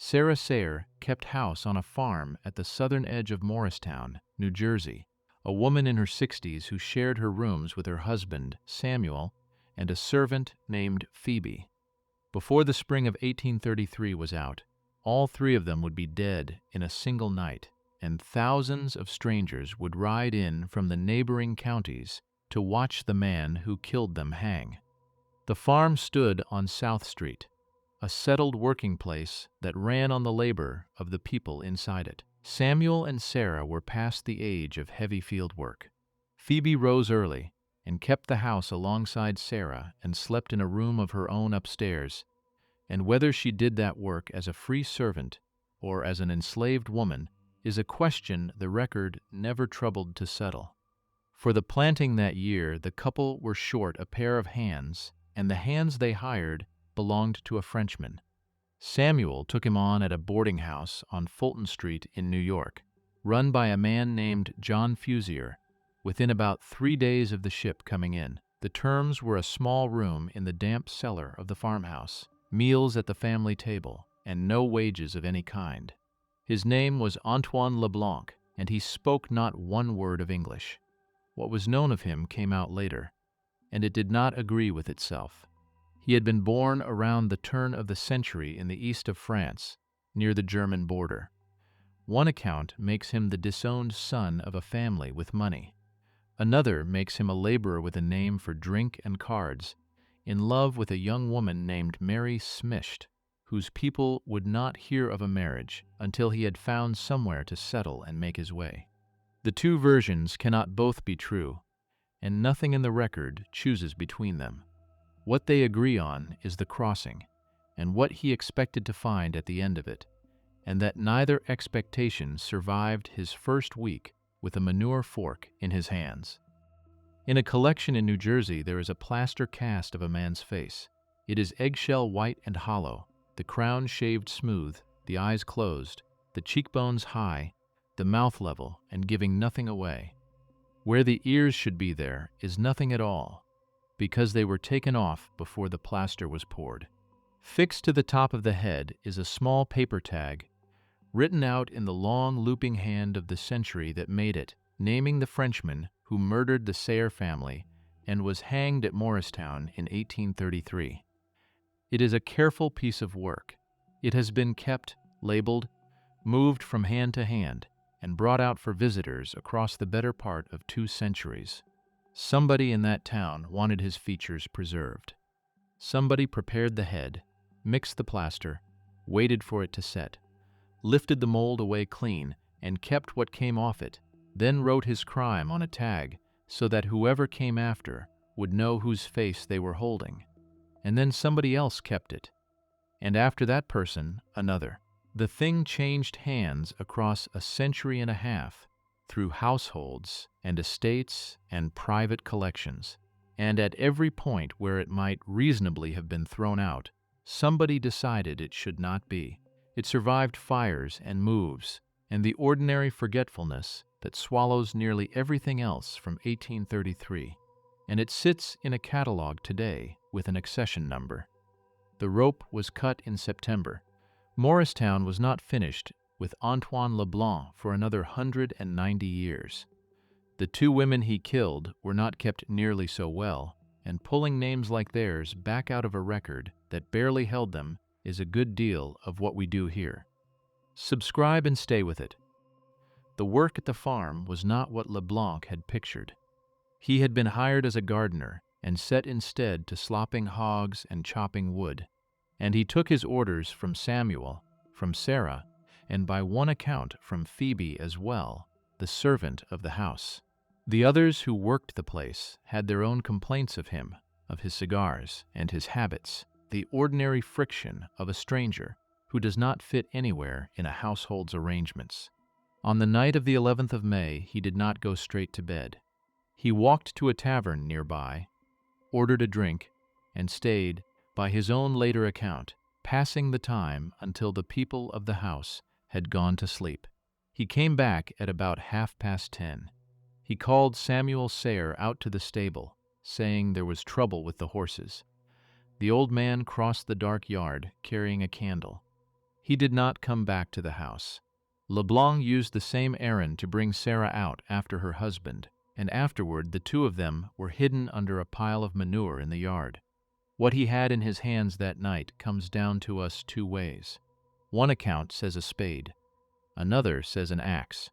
Sarah Sayre kept house on a farm at the southern edge of Morristown, New Jersey, a woman in her 60s who shared her rooms with her husband, Samuel, and a servant named Phoebe. Before the spring of 1833 was out, all three of them would be dead in a single night, and thousands of strangers would ride in from the neighboring counties to watch the man who killed them hang. The farm stood on South Street, a settled working place that ran on the labor of the people inside it. Samuel and Sarah were past the age of heavy field work. Phoebe rose early and kept the house alongside Sarah and slept in a room of her own upstairs, and whether she did that work as a free servant or as an enslaved woman is a question the record never troubled to settle. For the planting that year, the couple were short a pair of hands, and the hands they hired belonged to a Frenchman. Samuel took him on at a boarding house on Fulton Street in New York, run by a man named John Fusier. Within about 3 days of the ship coming in, the terms were a small room in the damp cellar of the farmhouse, meals at the family table, and no wages of any kind. His name was Antoine Le Blanc, and he spoke not one word of English. What was known of him came out later, and it did not agree with itself. He had been born around the turn of the century in the east of France, near the German border. One account makes him the disowned son of a family with money. Another makes him a laborer with a name for drink and cards, in love with a young woman named Mary Smisht, whose people would not hear of a marriage until he had found somewhere to settle and make his way. The two versions cannot both be true, and nothing in the record chooses between them. What they agree on is the crossing, and what he expected to find at the end of it, and that neither expectation survived his first week with a manure fork in his hands. In a collection in New Jersey, there is a plaster cast of a man's face. It is eggshell white and hollow, the crown shaved smooth, the eyes closed, the cheekbones high, the mouth level and giving nothing away. Where the ears should be there is nothing at all, because they were taken off before the plaster was poured. Fixed to the top of the head is a small paper tag, written out in the long looping hand of the century that made it, naming the Frenchman who murdered the Sayre family and was hanged at Morristown in 1833. It is a careful piece of work. It has been kept, labeled, moved from hand to hand, and brought out for visitors across the better part of 2 centuries. Somebody in that town wanted his features preserved. Somebody prepared the head, mixed the plaster, waited for it to set, lifted the mold away clean, and kept what came off it, then wrote his crime on a tag so that whoever came after would know whose face they were holding. And then somebody else kept it, and after that person, another. The thing changed hands across a century and a half through households and estates and private collections, and at every point where it might reasonably have been thrown out, somebody decided it should not be. It survived fires and moves and the ordinary forgetfulness that swallows nearly everything else from 1833, and it sits in a catalog today with an accession number. The rope was cut in September. Morristown was not finished with Antoine Le Blanc for another 190 years. The 2 women he killed were not kept nearly so well, and pulling names like theirs back out of a record that barely held them is a good deal of what we do here. Subscribe and stay with it. The work at the farm was not what Le Blanc had pictured. He had been hired as a gardener and set instead to slopping hogs and chopping wood, and he took his orders from Samuel, from Sarah, and by one account from Phoebe as well, the servant of the house. The others who worked the place had their own complaints of him, of his cigars and his habits, the ordinary friction of a stranger who does not fit anywhere in a household's arrangements. On the night of the 11th of May, he did not go straight to bed. He walked to a tavern nearby, ordered a drink, and stayed, by his own later account, passing the time until the people of the house had gone to sleep. He came back at about 10:30. He called Samuel Sayre out to the stable, saying there was trouble with the horses. The old man crossed the dark yard, carrying a candle. He did not come back to the house. Le Blanc used the same errand to bring Sarah out after her husband, and afterward the two of them were hidden under a pile of manure in the yard. What he had in his hands that night comes down to us two ways. One account says a spade, another says an axe.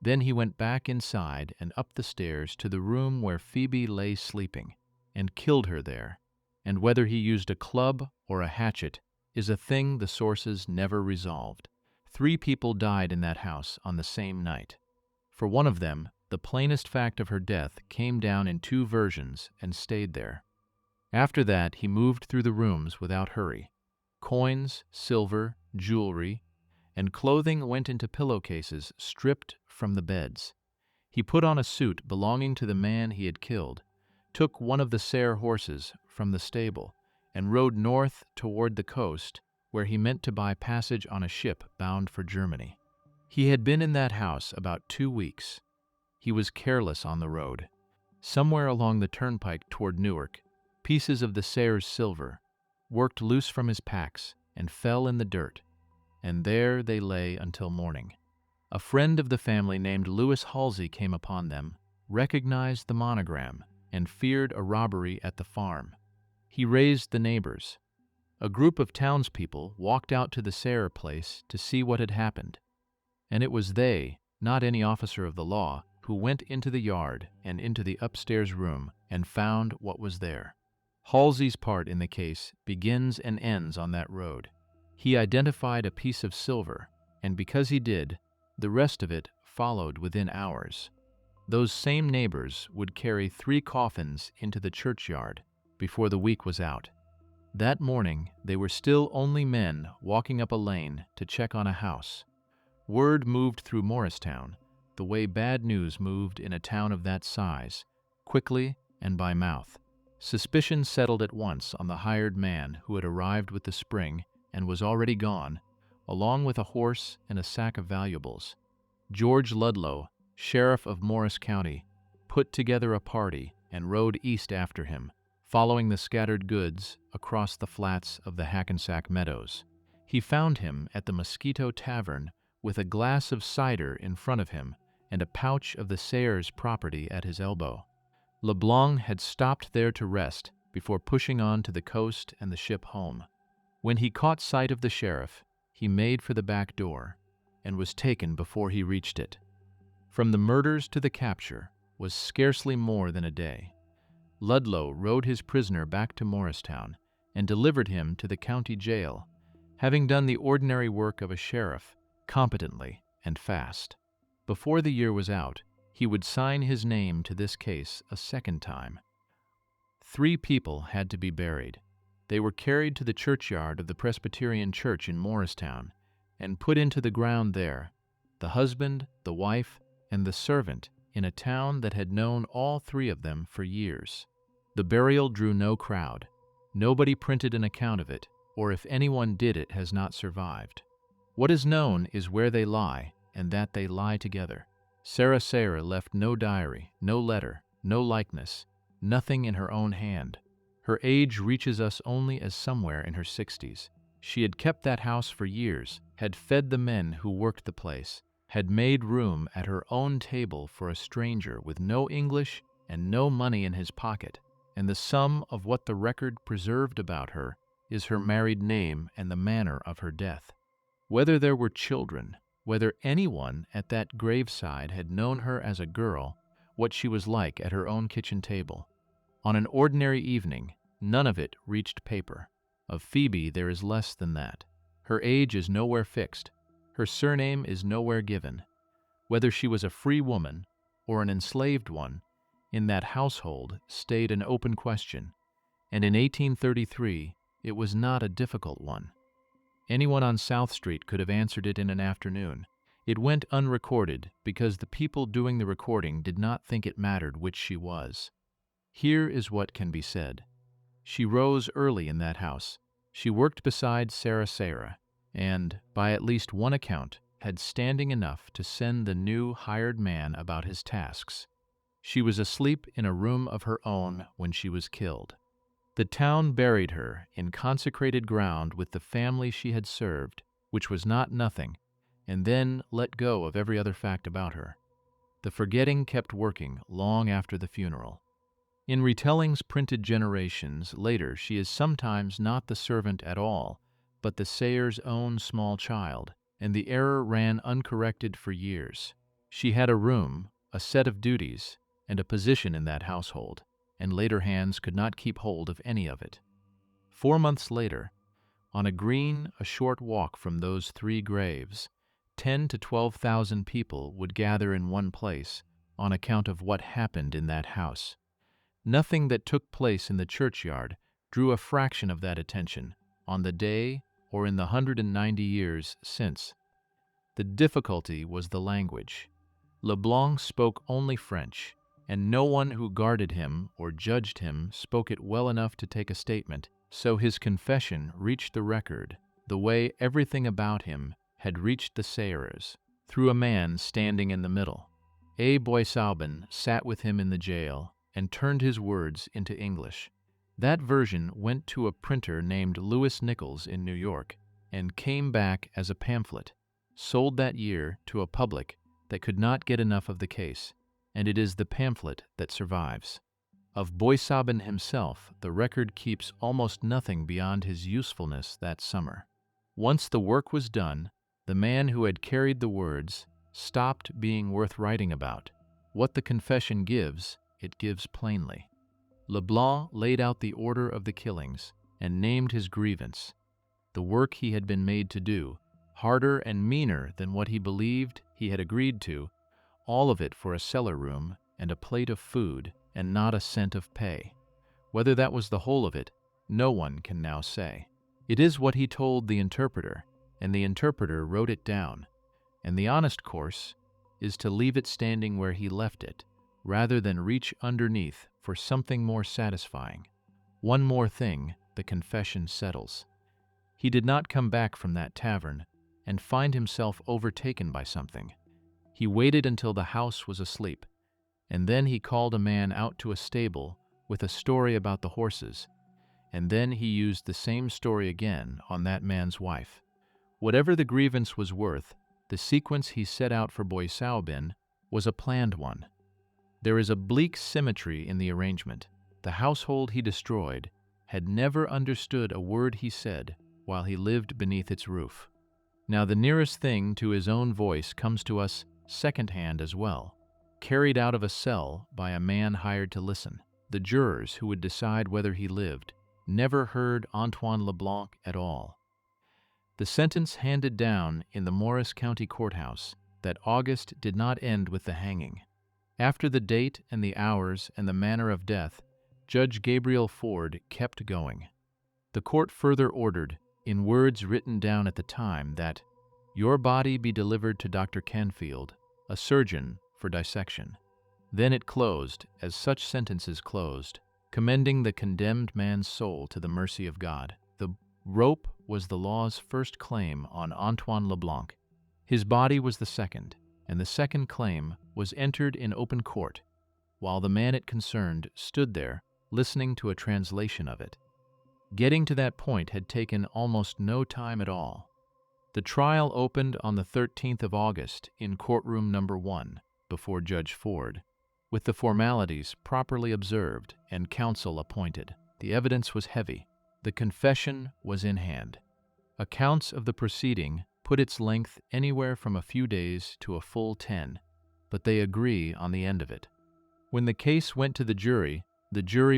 Then he went back inside and up the stairs to the room where Phoebe lay sleeping, and killed her there, and whether he used a club or a hatchet is a thing the sources never resolved. 3 people died in that house on the same night. For one of them, the plainest fact of her death came down in 2 versions and stayed there. After that, he moved through the rooms without hurry. Coins, silver, jewelry, and clothing went into pillowcases stripped from the beds. He put on a suit belonging to the man he had killed, took one of the Sayre horses from the stable, and rode north toward the coast, where he meant to buy passage on a ship bound for Germany. He had been in that house about 2 weeks. He was careless on the road. Somewhere along the turnpike toward Newark, pieces of the Sayre's silver worked loose from his packs and fell in the dirt, and there they lay until morning. A friend of the family named Louis Halsey came upon them, recognized the monogram, and feared a robbery at the farm. He raised the neighbors. A group of townspeople walked out to the Sayre place to see what had happened, and it was they, not any officer of the law, who went into the yard and into the upstairs room and found what was there. Halsey's part in the case begins and ends on that road. He identified a piece of silver, and because he did, the rest of it followed within hours. Those same neighbors would carry 3 coffins into the churchyard before the week was out. That morning, they were still only men walking up a lane to check on a house. Word moved through Morristown, the way bad news moved in a town of that size, quickly and by mouth. Suspicion settled at once on the hired man who had arrived with the spring and was already gone, along with a horse and a sack of valuables. George Ludlow, sheriff of Morris County, put together a party and rode east after him, following the scattered goods across the flats of the Hackensack Meadows. He found him at the Mosquito Tavern with a glass of cider in front of him and a pouch of the Sayres' property at his elbow. Le Blanc had stopped there to rest before pushing on to the coast and the ship home. When he caught sight of the sheriff, he made for the back door and was taken before he reached it. From the murders to the capture was scarcely more than a day. Ludlow rode his prisoner back to Morristown and delivered him to the county jail, having done the ordinary work of a sheriff competently and fast. Before the year was out, he would sign his name to this case a second time. 3 people had to be buried. They were carried to the churchyard of the Presbyterian Church in Morristown and put into the ground there, the husband, the wife, and the servant, in a town that had known all 3 of them for years. The burial drew no crowd. Nobody printed an account of it, or if anyone did, it has not survived. What is known is where they lie, and that they lie together. Sarah Sayre left no diary, no letter, no likeness, nothing in her own hand. Her age reaches us only as somewhere in her 60s. She had kept that house for years, had fed the men who worked the place, had made room at her own table for a stranger with no English and no money in his pocket, and the sum of what the record preserved about her is her married name and the manner of her death. Whether there were children, whether anyone at that graveside had known her as a girl, what she was like at her own kitchen table. On an ordinary evening, none of it reached paper. Of Phoebe there is less than that. Her age is nowhere fixed. Her surname is nowhere given. Whether she was a free woman or an enslaved one, in that household stayed an open question, and in 1833 it was not a difficult one. Anyone on South Street could have answered it in an afternoon. It went unrecorded because the people doing the recording did not think it mattered which she was. Here is what can be said. She rose early in that house. She worked beside Sarah Sayre, and, by at least one account, had standing enough to send the new hired man about his tasks. She was asleep in a room of her own when she was killed. The town buried her in consecrated ground with the family she had served, which was not nothing, and then let go of every other fact about her. The forgetting kept working long after the funeral. In retellings printed generations later, she is sometimes not the servant at all, but the Sayers' own small child, and the error ran uncorrected for years. She had a room, a set of duties, and a position in that household, and later hands could not keep hold of any of it. 4 months later, on a green a short walk from those 3 graves, 10 to 12,000 people would gather in one place on account of what happened in that house. Nothing that took place in the churchyard drew a fraction of that attention on the day or in the 190 years since. The difficulty was the language. Le Blanc spoke only French, and no one who guarded him or judged him spoke it well enough to take a statement, so his confession reached the record the way everything about him had reached the Sayers, through a man standing in the middle. A. Boissaubin sat with him in the jail and turned his words into English. That version went to a printer named Louis Nichols in New York and came back as a pamphlet, sold that year to a public that could not get enough of the case, and it is the pamphlet that survives. Of Boissaubin himself, the record keeps almost nothing beyond his usefulness that summer. Once the work was done, the man who had carried the words stopped being worth writing about. What the confession gives, it gives plainly. Le Blanc laid out the order of the killings and named his grievance, the work he had been made to do, harder and meaner than what he believed he had agreed to, all of it for a cellar room and a plate of food and not a cent of pay. Whether that was the whole of it, no one can now say. It is what he told the interpreter, and the interpreter wrote it down, and the honest course is to leave it standing where he left it, rather than reach underneath for something more satisfying. One more thing the confession settles. He did not come back from that tavern and find himself overtaken by something. He waited until the house was asleep, and then he called a man out to a stable with a story about the horses, and then he used the same story again on that man's wife. Whatever the grievance was worth, the sequence he set out for Boissaubin was a planned one. There is a bleak symmetry in the arrangement. The household he destroyed had never understood a word he said while he lived beneath its roof. Now the nearest thing to his own voice comes to us second-hand as well, carried out of a cell by a man hired to listen. The jurors who would decide whether he lived never heard Antoine Le Blanc at all. The sentence handed down in the Morris County Courthouse that August did not end with the hanging. After the date and the hours and the manner of death, Judge Gabriel Ford kept going. The court further ordered, in words written down at the time, that your body be delivered to Dr. Canfield, a surgeon, for dissection. Then it closed, as such sentences closed, commending the condemned man's soul to the mercy of God. The rope was the law's first claim on Antoine Le Blanc. His body was the second, and the second claim was entered in open court, while the man it concerned stood there listening to a translation of it. Getting to that point had taken almost no time at all. The trial opened on the 13th of August in courtroom number 1 before Judge Ford, with the formalities properly observed and counsel appointed. The evidence was heavy. The confession was in hand. Accounts of the proceeding put its length anywhere from a few days to a full 10, but they agree on the end of it. When the case went to the jury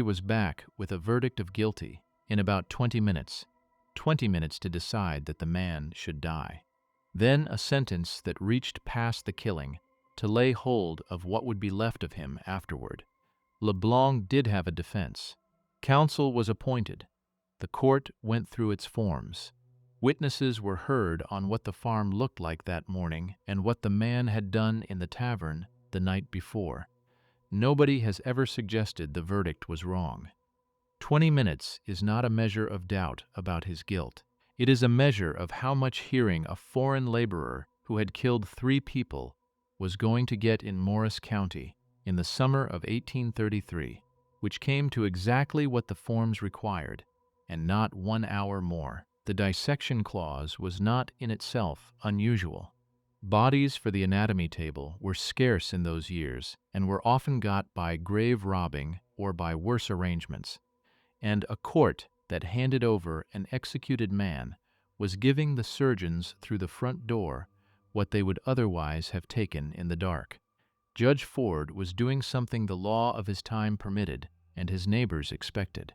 was back with a verdict of guilty in about 20 minutes. 20 minutes to decide that the man should die. Then a sentence that reached past the killing to lay hold of what would be left of him afterward. Le Blanc did have a defense. Counsel was appointed. The court went through its forms. Witnesses were heard on what the farm looked like that morning and what the man had done in the tavern the night before. Nobody has ever suggested the verdict was wrong. 20 minutes is not a measure of doubt about his guilt. It is a measure of how much hearing a foreign laborer who had killed 3 people was going to get in Morris County in the summer of 1833, which came to exactly what the forms required, and not 1 hour more. the dissection clause was not in itself unusual. Bodies for the anatomy table were scarce in those years and were often got by grave robbing or by worse arrangements, and a court that handed over an executed man was giving the surgeons through the front door what they would otherwise have taken in the dark. Judge Ford was doing something the law of his time permitted and his neighbors expected.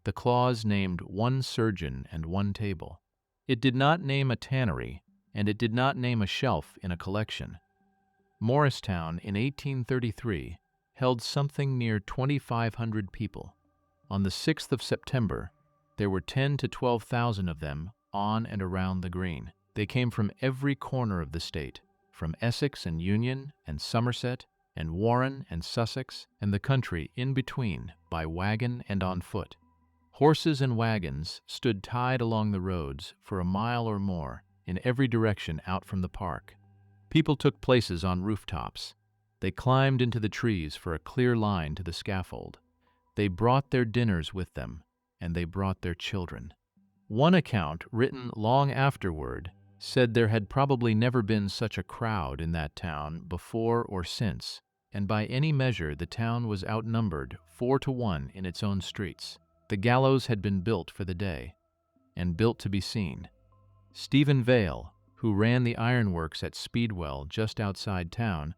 The clause named one surgeon and one table. It did not name a tannery, and it did not name a shelf in a collection. Morristown in 1833 held something near 2,500 people. On the 6th of September, there were 10 to 12,000 of them on and around the green. They came from every corner of the state, from Essex and Union and Somerset and Warren and Sussex and the country in between by wagon and on foot. Horses and wagons stood tied along the roads for a mile or more in every direction out from the park. People took places on rooftops. They climbed into the trees for a clear line to the scaffold. They brought their dinners with them, and they brought their children. One account, written long afterward, said there had probably never been such a crowd in that town before or since, and by any measure the town was outnumbered 4-1 in its own streets. The gallows had been built for the day, and built to be seen. Stephen Vale, who ran the ironworks at Speedwell just outside town,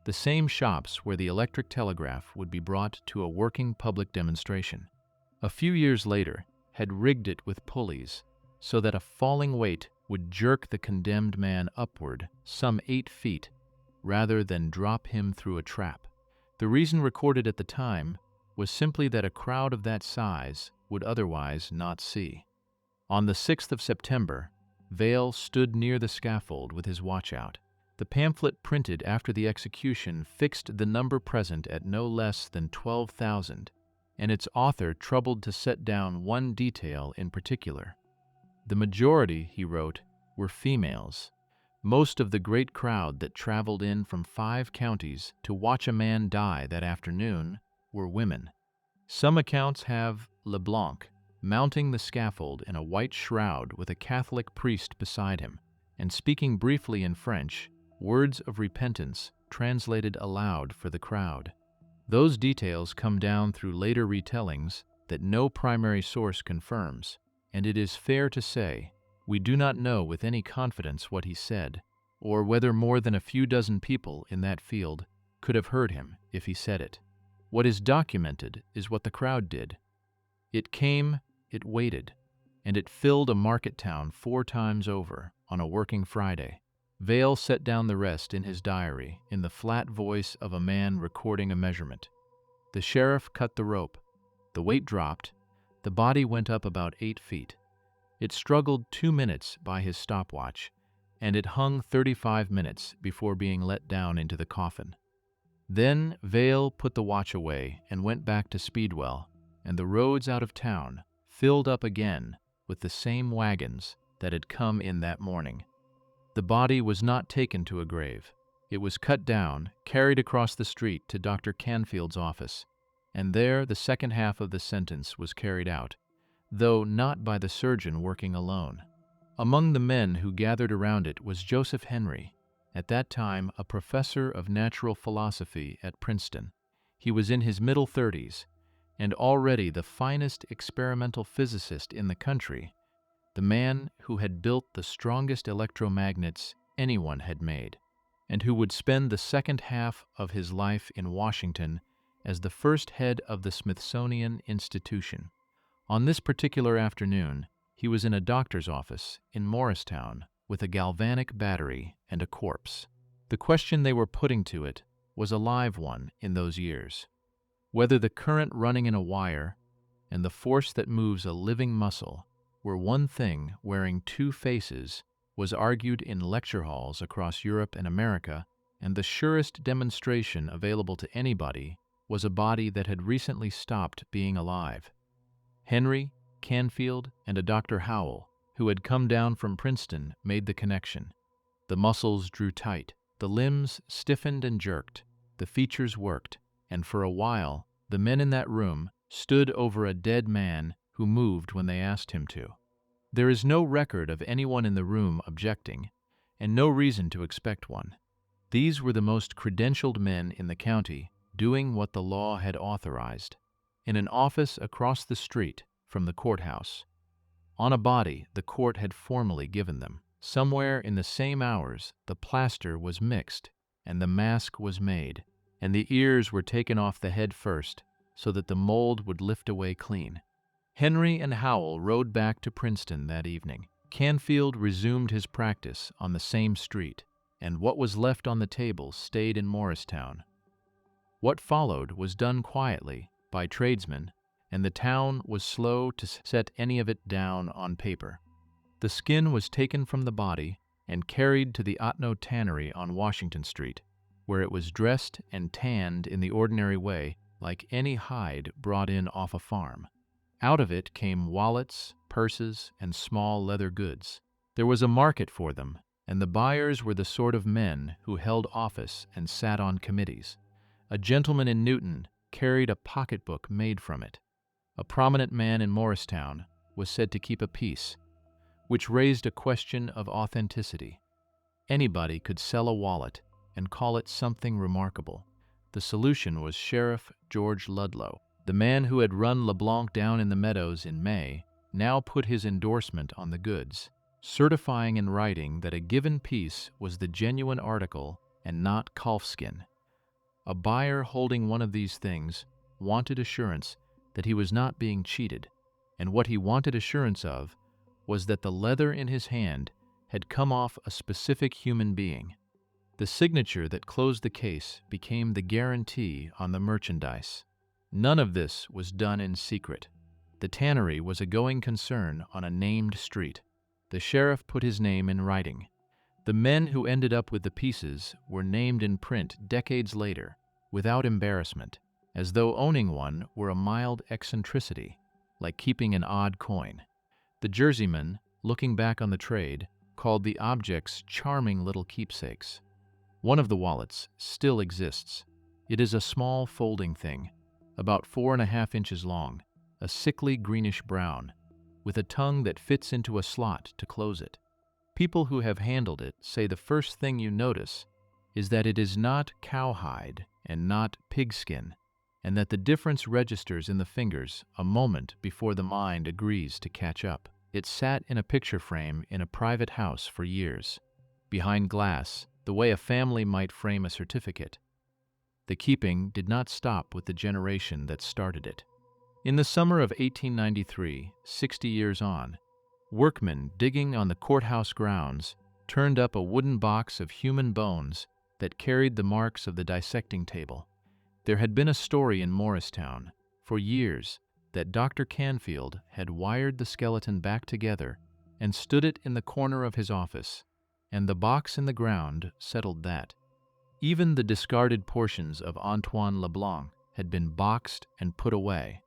the same shops where the electric telegraph would be brought to a working public demonstration, a few years later had rigged it with pulleys so that a falling weight would jerk the condemned man upward some 8 feet rather than drop him through a trap. The reason recorded at the time was simply that a crowd of that size would otherwise not see. On the 6th of September, Vale stood near the scaffold with his watch out. The pamphlet printed after the execution fixed the number present at no less than 12,000, and its author troubled to set down one detail in particular. The majority, he wrote, were females. Most of the great crowd that traveled in from 5 counties to watch a man die that afternoon were women. Some accounts have Le Blanc mounting the scaffold in a white shroud with a Catholic priest beside him, and speaking briefly in French, words of repentance translated aloud for the crowd. Those details come down through later retellings that no primary source confirms, and it is fair to say we do not know with any confidence what he said, or whether more than a few dozen people in that field could have heard him if he said it. What is documented is what the crowd did. It came, it waited, and it filled a market town 4 times over on a working Friday. Vale set down the rest in his diary in the flat voice of a man recording a measurement. The sheriff cut the rope. The weight dropped. The body went up about 8 feet. It struggled 2 minutes by his stopwatch, and it hung 35 minutes before being let down into the coffin. Then Vale put the watch away and went back to Speedwell, and the roads out of town filled up again with the same wagons that had come in that morning. The body was not taken to a grave. It was cut down, carried across the street to Dr. Canfield's office, and there the second half of the sentence was carried out, though not by the surgeon working alone. Among the men who gathered around it was Joseph Henry, at that time a professor of natural philosophy at Princeton. He was in his middle 30s, and already the finest experimental physicist in the country, the man who had built the strongest electromagnets anyone had made, and who would spend the second half of his life in Washington as the first head of the Smithsonian Institution. On this particular afternoon, he was in a doctor's office in Morristown with a galvanic battery and a corpse. The question they were putting to it was a live one in those years. Whether the current running in a wire and the force that moves a living muscle were one thing wearing 2 faces was argued in lecture halls across Europe and America, and the surest demonstration available to anybody was a body that had recently stopped being alive. Henry, Canfield, and a Dr. Howell, who had come down from Princeton, made the connection. The muscles drew tight, the limbs stiffened and jerked, the features worked, and for a while the men in that room stood over a dead man who moved when they asked him to. There is no record of anyone in the room objecting, and no reason to expect one. These were the most credentialed men in the county, doing what the law had authorized, in an office across the street from the courthouse, on a body the court had formally given them. Somewhere in the same hours, the plaster was mixed, and the mask was made, and the ears were taken off the head first, so that the mold would lift away clean. Henry and Howell rode back to Princeton that evening. Canfield resumed his practice on the same street, and what was left on the table stayed in Morristown. What followed was done quietly by tradesmen, and the town was slow to set any of it down on paper. The skin was taken from the body and carried to the Otno tannery on Washington Street, where it was dressed and tanned in the ordinary way, like any hide brought in off a farm. Out of it came wallets, purses, and small leather goods. There was a market for them, and the buyers were the sort of men who held office and sat on committees. A gentleman in Newton carried a pocketbook made from it. A prominent man in Morristown was said to keep a piece, which raised a question of authenticity. Anybody could sell a wallet and call it something remarkable. The solution was Sheriff George Ludlow. The man who had run Le Blanc down in the meadows in May now put his endorsement on the goods, certifying in writing that a given piece was the genuine article and not calfskin. A buyer holding one of these things wanted assurance that he was not being cheated, and what he wanted assurance of was that the leather in his hand had come off a specific human being. The signature that closed the case became the guarantee on the merchandise. None of this was done in secret. The tannery was a going concern on a named street. The sheriff put his name in writing. The men who ended up with the pieces were named in print decades later, without embarrassment, as though owning one were a mild eccentricity, like keeping an odd coin. The Jerseymen, looking back on the trade, called the objects charming little keepsakes. One of the wallets still exists. It is a small folding thing, about 4.5 inches long, a sickly greenish brown, with a tongue that fits into a slot to close it. People who have handled it say the first thing you notice is that it is not cowhide and not pigskin, and that the difference registers in the fingers a moment before the mind agrees to catch up. It sat in a picture frame in a private house for years, behind glass, the way a family might frame a certificate. The keeping did not stop with the generation that started it. In the summer of 1893, 60 years on, workmen digging on the courthouse grounds turned up a wooden box of human bones that carried the marks of the dissecting table. There had been a story in Morristown for years that Dr. Canfield had wired the skeleton back together and stood it in the corner of his office, and the box in the ground settled that. Even the discarded portions of Antoine Le Blanc had been boxed and put away,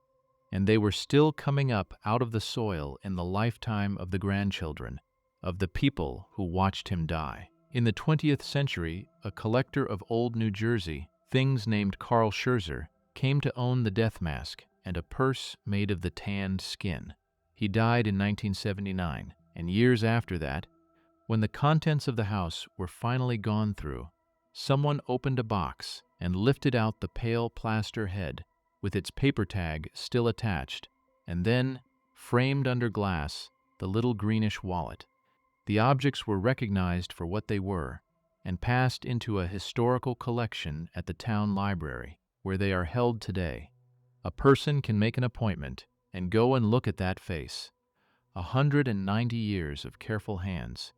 and they were still coming up out of the soil in the lifetime of the grandchildren of the people who watched him die. In the 20th century, a collector of old New Jersey things named Carl Scherzer came to own the death mask and a purse made of the tanned skin. He died in 1979, and years after that, when the contents of the house were finally gone through, someone opened a box and lifted out the pale plaster head with its paper tag still attached, and then, framed under glass, the little greenish wallet. The objects were recognized for what they were and passed into a historical collection at the town library, where they are held today. A person can make an appointment and go and look at that face. 190 years of careful hands.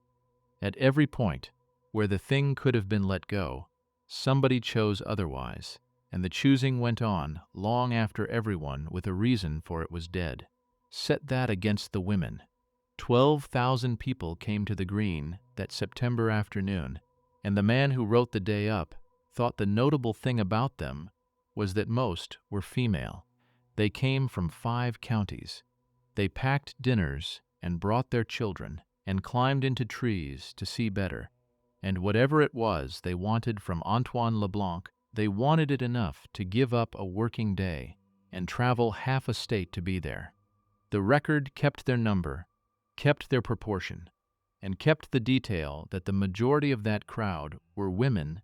At every point where the thing could have been let go, somebody chose otherwise, and the choosing went on long after everyone with a reason for it was dead. Set that against the women. 12,000 people came to the Green that September afternoon, and the man who wrote the day up thought the notable thing about them was that most were female. They came from 5 counties. They packed dinners and brought their children and climbed into trees to see better. And whatever it was they wanted from Antoine Le Blanc, they wanted it enough to give up a working day and travel half a state to be there. The record kept their number, kept their proportion, and kept the detail that the majority of that crowd were women,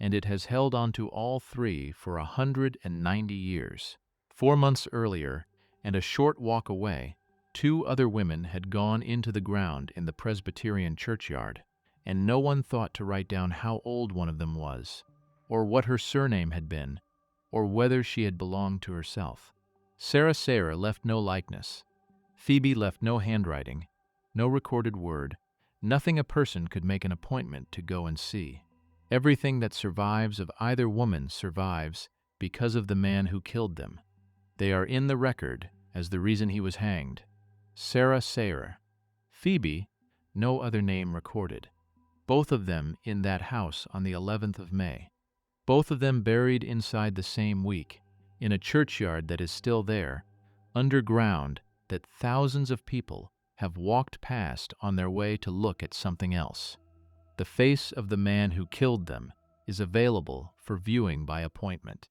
and it has held on to all three for 190 years. 4 months earlier, and a short walk away, 2 other women had gone into the ground in the Presbyterian churchyard, and no one thought to write down how old one of them was, or what her surname had been, or whether she had belonged to herself. Sarah Sayre left no likeness. Phoebe left no handwriting, no recorded word, nothing a person could make an appointment to go and see. Everything that survives of either woman survives because of the man who killed them. They are in the record as the reason he was hanged. Sarah Sayre. Phoebe, no other name recorded. Both of them in that house on the 11th of May. Both of them buried inside the same week, in a churchyard that is still there, underground, that thousands of people have walked past on their way to look at something else. The face of the man who killed them is available for viewing by appointment.